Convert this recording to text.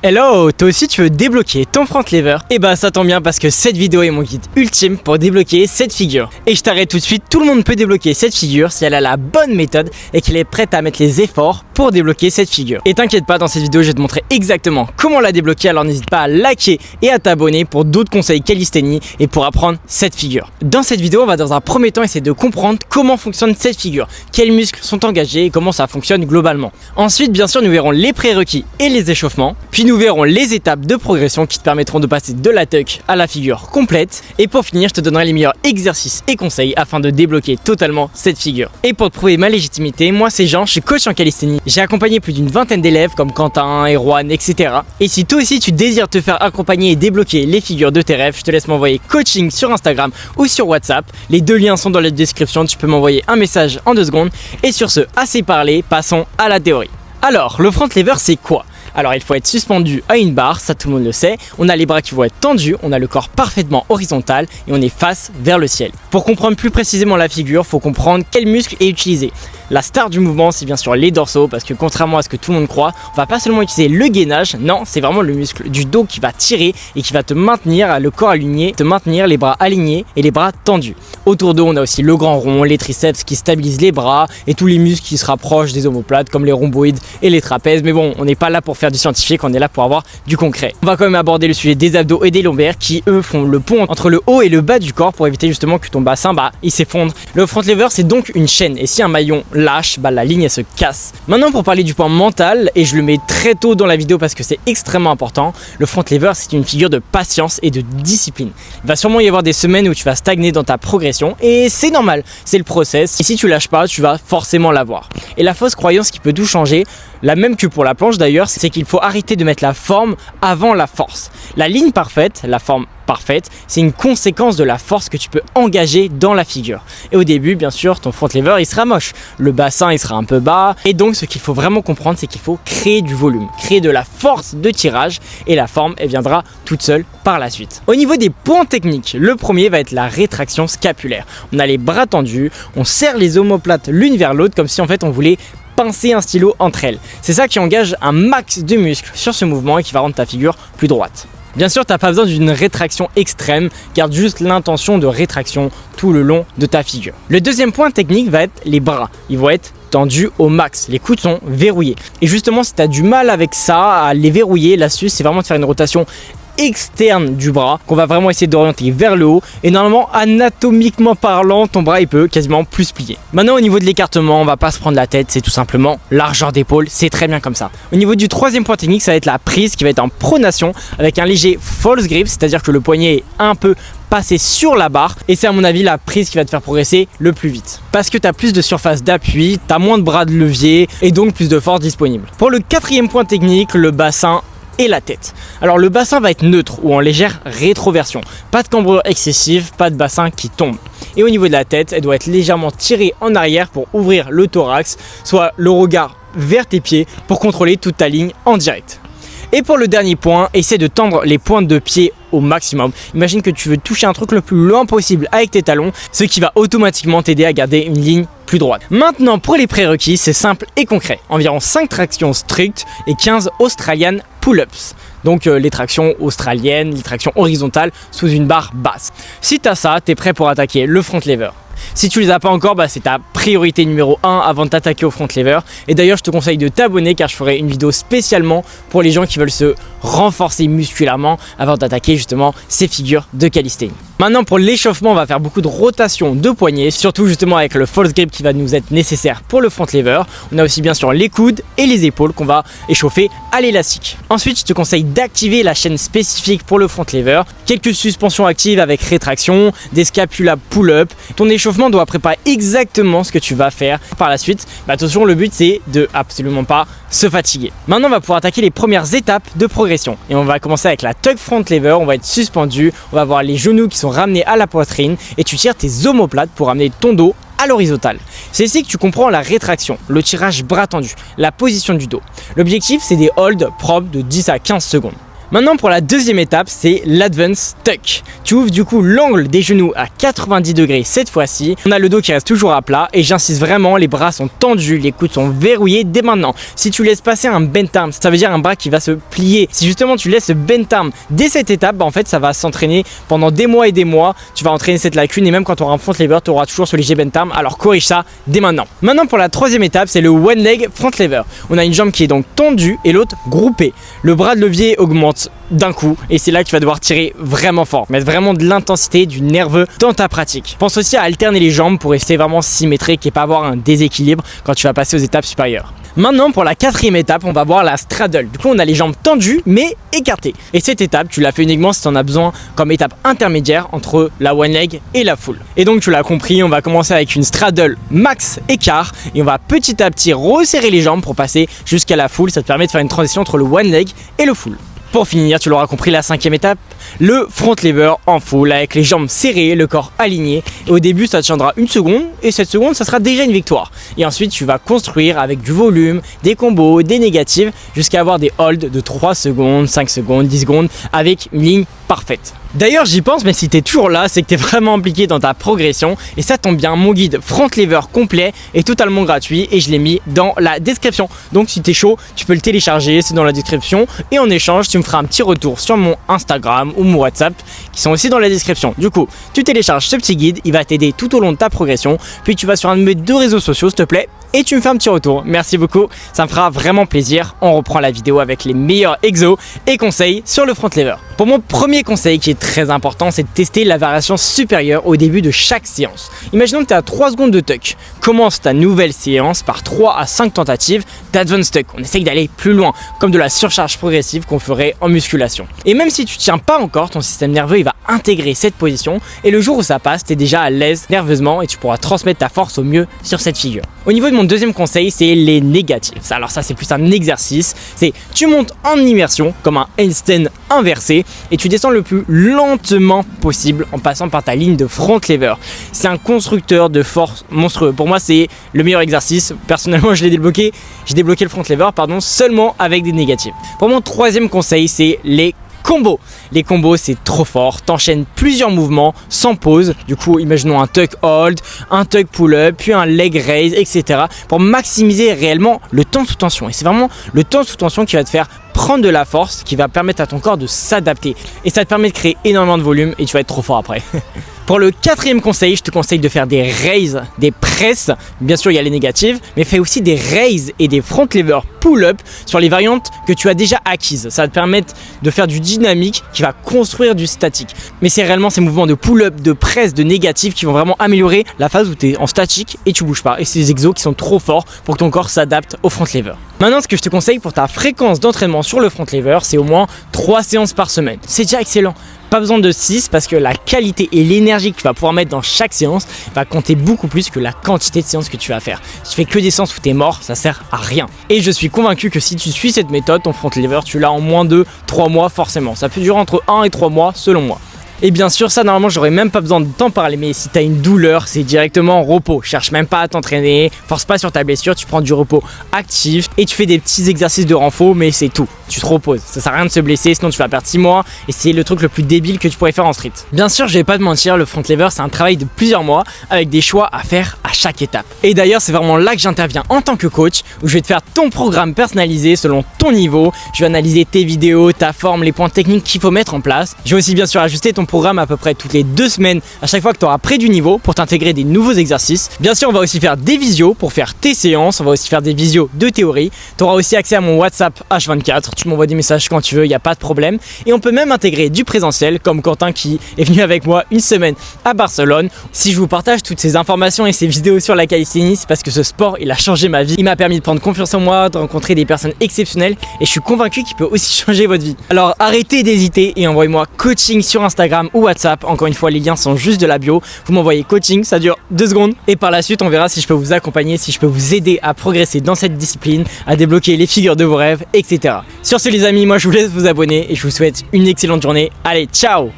Hello, toi aussi tu veux débloquer ton front lever? Et bah ça tombe bien parce que cette vidéo est mon guide ultime pour débloquer cette figure. Et je t'arrête tout de suite, tout le monde peut débloquer cette figure si elle a la bonne méthode et qu'elle est prête à mettre les efforts pour débloquer cette figure. Et t'inquiète pas, dans cette vidéo je vais te montrer exactement comment la débloquer, alors n'hésite pas à liker et à t'abonner pour d'autres conseils calisthénie et pour apprendre cette figure. Dans cette vidéo on va dans un premier temps essayer de comprendre comment fonctionne cette figure, quels muscles sont engagés et comment ça fonctionne globalement. Ensuite bien sûr nous verrons les prérequis et les échauffements, puis nous verrons les étapes de progression qui te permettront de passer de la tuck à la figure complète. Et pour finir, je te donnerai les meilleurs exercices et conseils afin de débloquer totalement cette figure. Et pour te prouver ma légitimité, moi c'est Jean, je suis coach en calisthénie. J'ai accompagné plus d'une vingtaine d'élèves comme Quentin, Erwan, etc. Et si toi aussi tu désires te faire accompagner et débloquer les figures de tes rêves, je te laisse m'envoyer coaching sur Instagram ou sur WhatsApp. Les deux liens sont dans la description, tu peux m'envoyer un message en 2 secondes. Et sur ce, assez parlé, passons à la théorie. Alors, le front lever c'est quoi? Alors il faut être suspendu à une barre, ça tout le monde le sait. On a les bras qui vont être tendus, on a le corps parfaitement horizontal et on est face vers le ciel. Pour comprendre plus précisément la figure, il faut comprendre quel muscle est utilisé. La star du mouvement, c'est bien sûr les dorsaux, parce que contrairement à ce que tout le monde croit, on va pas seulement utiliser le gainage, non, c'est vraiment le muscle du dos qui va tirer et qui va te maintenir le corps aligné, te maintenir les bras alignés et les bras tendus. Autour d'eux, on a aussi le grand rond, les triceps qui stabilisent les bras et tous les muscles qui se rapprochent des omoplates comme les rhomboïdes et les trapèzes. Mais bon, on n'est pas là pour faire du scientifique, on est là pour avoir du concret. On va quand même aborder le sujet des abdos et des lombaires qui eux font le pont entre le haut et le bas du corps pour éviter justement que ton bassin il s'effondre. Le front lever c'est donc une chaîne et si un maillon lâche, la ligne elle se casse. Maintenant pour parler du point mental, et je le mets très tôt dans la vidéo parce que c'est extrêmement important, le front lever c'est une figure de patience et de discipline. Il va sûrement y avoir des semaines où tu vas stagner dans ta progression et c'est normal, c'est le process et si tu lâches pas tu vas forcément l'avoir. Et la fausse croyance qui peut tout changer, la même que pour la planche d'ailleurs, c'est qu'il faut arrêter de mettre la forme avant la force. La ligne parfaite, la forme parfaite, c'est une conséquence de la force que tu peux engager dans la figure. Et au début, bien sûr, ton front lever il sera moche, le bassin il sera un peu bas, et donc ce qu'il faut vraiment comprendre, c'est qu'il faut créer du volume, créer de la force de tirage, et la forme elle viendra toute seule par la suite. Au niveau des points techniques, le premier va être la rétraction scapulaire. On a les bras tendus, on serre les omoplates l'une vers l'autre comme si en fait on voulait pincer un stylo entre elles. C'est ça qui engage un max de muscles sur ce mouvement et qui va rendre ta figure plus droite. Bien sûr, tu n'as pas besoin d'une rétraction extrême, garde juste l'intention de rétraction tout le long de ta figure. Le deuxième point technique va être les bras. Ils vont être tendus au max, les coudes sont verrouillés. Et justement, si tu as du mal avec ça, à les verrouiller, l'astuce c'est vraiment de faire une rotation externe du bras qu'on va vraiment essayer d'orienter vers le haut et normalement anatomiquement parlant ton bras il peut quasiment plus plier. Maintenant au niveau de l'écartement on va pas se prendre la tête, c'est tout simplement largeur d'épaule, c'est très bien comme ça. Au niveau du troisième point technique ça va être la prise qui va être en pronation avec un léger false grip, c'est à dire que le poignet est un peu passer sur la barre et c'est à mon avis la prise qui va te faire progresser le plus vite parce que tu as plus de surface d'appui, tu as moins de bras de levier et donc plus de force disponible. Pour le quatrième point technique, le bassin et la tête. Alors le bassin va être neutre ou en légère rétroversion. Pas de cambrure excessive, pas de bassin qui tombe. Et au niveau de la tête, elle doit être légèrement tirée en arrière pour ouvrir le thorax, soit le regard vers tes pieds pour contrôler toute ta ligne en direct. Et pour le dernier point, essaie de tendre les pointes de pied au maximum. Imagine que tu veux toucher un truc le plus loin possible avec tes talons, ce qui va automatiquement t'aider à garder une ligne plus droite. Maintenant pour les prérequis, c'est simple et concret. Environ 5 tractions strictes et 15 Australian pull-ups. Donc les tractions australiennes, les tractions horizontales sous une barre basse. Si tu as ça, tu es prêt pour attaquer le front lever. Si tu les as pas encore, c'est ta priorité numéro 1 avant de t'attaquer au front lever. Et d'ailleurs, je te conseille de t'abonner car je ferai une vidéo spécialement pour les gens qui veulent se renforcer musculairement avant d'attaquer justement ces figures de calisthénie. Maintenant pour l'échauffement, on va faire beaucoup de rotation de poignets, surtout justement avec le false grip qui va nous être nécessaire pour le front lever. On a aussi bien sûr les coudes et les épaules qu'on va échauffer à l'élastique. Ensuite, je te conseille d'activer la chaîne spécifique pour le front lever, quelques suspensions actives avec rétraction, des scapulas pull-up. Ton échauffement doit préparer exactement ce que tu vas faire par la suite. Attention, le but c'est de absolument pas se fatiguer. Maintenant, on va pouvoir attaquer les premières étapes de progression et on va commencer avec la tuck front lever. On va être suspendu, on va avoir les genoux qui sont ramenés à la poitrine et tu tires tes omoplates pour ramener ton dos à l'horizontale. C'est ici que tu comprends la rétraction, le tirage bras tendu, la position du dos. L'objectif c'est des holds propres de 10 à 15 secondes. Maintenant pour la deuxième étape, c'est l'Advance Tuck. Tu ouvres du coup l'angle des genoux à 90 degrés cette fois-ci. On a le dos qui reste toujours à plat et j'insiste vraiment, les bras sont tendus, les coudes sont verrouillés dès maintenant. Si tu laisses passer un bent arm, ça veut dire un bras qui va se plier. Si justement tu laisses ce bent arm dès cette étape, en fait ça va s'entraîner pendant des mois et des mois. Tu vas entraîner cette lacune et même quand tu auras un front lever, tu auras toujours ce léger bent arm. Alors corrige ça dès maintenant. Maintenant pour la troisième étape, c'est le one leg front lever. On a une jambe qui est donc tendue et l'autre groupée. Le bras de levier augmente d'un coup et c'est là que tu vas devoir tirer vraiment fort, mettre vraiment de l'intensité, du nerveux dans ta pratique. Pense aussi à alterner les jambes pour rester vraiment symétrique et pas avoir un déséquilibre quand tu vas passer aux étapes supérieures. Maintenant pour la quatrième étape, on va voir la straddle. Du coup on a les jambes tendues mais écartées. Et cette étape tu l'as fait uniquement si tu en as besoin comme étape intermédiaire entre la one leg et la full. Et donc tu l'as compris, on va commencer avec une straddle max écart et on va petit à petit resserrer les jambes pour passer jusqu'à la full. Ça te permet de faire une transition entre le one leg et le full. Pour finir, tu l'auras compris, la cinquième étape, le front lever en full avec les jambes serrées, le corps aligné. Et au début, ça te tiendra une seconde et cette seconde, ça sera déjà une victoire. Et ensuite, tu vas construire avec du volume, des combos, des négatives jusqu'à avoir des holds de 3 secondes, 5 secondes, 10 secondes avec une ligne parfaite. D'ailleurs j'y pense, mais si t'es toujours là, c'est que t'es vraiment impliqué dans ta progression et ça tombe bien, mon guide front lever complet est totalement gratuit et je l'ai mis dans la description. Donc si t'es chaud, tu peux le télécharger, c'est dans la description et en échange tu me feras un petit retour sur mon Instagram ou mon WhatsApp qui sont aussi dans la description. Du coup, tu télécharges ce petit guide, il va t'aider tout au long de ta progression, puis tu vas sur un de mes 2 réseaux sociaux s'il te plaît et tu me fais un petit retour. Merci beaucoup, ça me fera vraiment plaisir. On reprend la vidéo avec les meilleurs exos et conseils sur le front lever. Pour mon premier conseil qui est très important, c'est de tester la variation supérieure au début de chaque séance. Imaginons que tu as 3 secondes de tuck. Commence ta nouvelle séance par 3 à 5 tentatives d'advance tuck. On essaye d'aller plus loin, comme de la surcharge progressive qu'on ferait en musculation. Et même si tu tiens pas encore, ton système nerveux il va intégrer cette position et le jour où ça passe, tu es déjà à l'aise nerveusement et tu pourras transmettre ta force au mieux sur cette figure. Au niveau de mon deuxième conseil, c'est les négatives. Alors ça c'est plus un exercice, c'est tu montes en immersion comme un handstand inversé et tu descends le plus lentement possible en passant par ta ligne de front lever. C'est un constructeur de force monstrueux. Pour moi c'est le meilleur exercice. Personnellement j'ai débloqué le front lever seulement avec des négatives. Pour mon troisième conseil, c'est les combos. Les combos c'est trop fort, t'enchaînes plusieurs mouvements sans pause. Du coup imaginons un tuck hold, un tuck pull up, puis un leg raise, etc. pour maximiser réellement le temps sous tension. Et c'est vraiment le temps sous tension qui va te faire prendre de la force, qui va permettre à ton corps de s'adapter. Et ça te permet de créer énormément de volume et tu vas être trop fort après. Pour le quatrième conseil, je te conseille de faire des raises, des presses. Bien sûr, il y a les négatives, mais fais aussi des raises et des front lever pull-up sur les variantes que tu as déjà acquises. Ça va te permettre de faire du dynamique qui va construire du statique. Mais c'est réellement ces mouvements de pull-up, de presse, de négatifs qui vont vraiment améliorer la phase où tu es en statique et tu bouges pas. Et c'est des exos qui sont trop forts pour que ton corps s'adapte au front lever. Maintenant, ce que je te conseille pour ta fréquence d'entraînement sur le front lever, c'est au moins 3 séances par semaine. C'est déjà excellent. Pas besoin de 6 parce que la qualité et l'énergie que tu vas pouvoir mettre dans chaque séance va compter beaucoup plus que la quantité de séances que tu vas faire. Si tu fais que des séances où tu es mort, ça sert à rien. Et je suis convaincu que si tu suis cette méthode, ton front lever, tu l'as en moins de 3 mois forcément. Ça peut durer entre 1 et 3 mois selon moi. Et bien sûr, ça normalement j'aurais même pas besoin de t'en parler, mais si t'as une douleur, c'est directement repos. Cherche même pas à t'entraîner, force pas sur ta blessure, tu prends du repos actif et tu fais des petits exercices de renfort, mais c'est tout. Tu te reposes, ça sert à rien de se blesser, sinon tu vas perdre 6 mois et c'est le truc le plus débile que tu pourrais faire en street. Bien sûr, je vais pas te mentir, le front lever c'est un travail de plusieurs mois avec des choix à faire à chaque étape. Et d'ailleurs, c'est vraiment là que j'interviens en tant que coach où je vais te faire ton programme personnalisé selon ton niveau. Je vais analyser tes vidéos, ta forme, les points techniques qu'il faut mettre en place. Je vais aussi bien sûr ajuster ton programme à peu près toutes les 2 semaines à chaque fois que tu auras pris du niveau pour t'intégrer des nouveaux exercices. Bien sûr, on va aussi faire des visios pour faire tes séances, on va aussi faire des visios de théorie. Tu auras aussi accès à mon WhatsApp H24, tu m'envoies des messages quand tu veux, il n'y a pas de problème. Et on peut même intégrer du présentiel comme Quentin qui est venu avec moi une semaine à Barcelone. Si je vous partage toutes ces informations et ces vidéos sur la calisthénie, c'est parce que ce sport il a changé ma vie. Il m'a permis de prendre confiance en moi, de rencontrer des personnes exceptionnelles et je suis convaincu qu'il peut aussi changer votre vie. Alors arrêtez d'hésiter et envoyez-moi coaching sur Instagram ou WhatsApp. Encore une fois, les liens sont juste de la bio. Vous m'envoyez coaching, ça dure 2 secondes. Et par la suite, on verra si je peux vous accompagner, si je peux vous aider à progresser dans cette discipline, à débloquer les figures de vos rêves, etc. Sur ce les amis, moi je vous laisse vous abonner et je vous souhaite une excellente journée. Allez, ciao!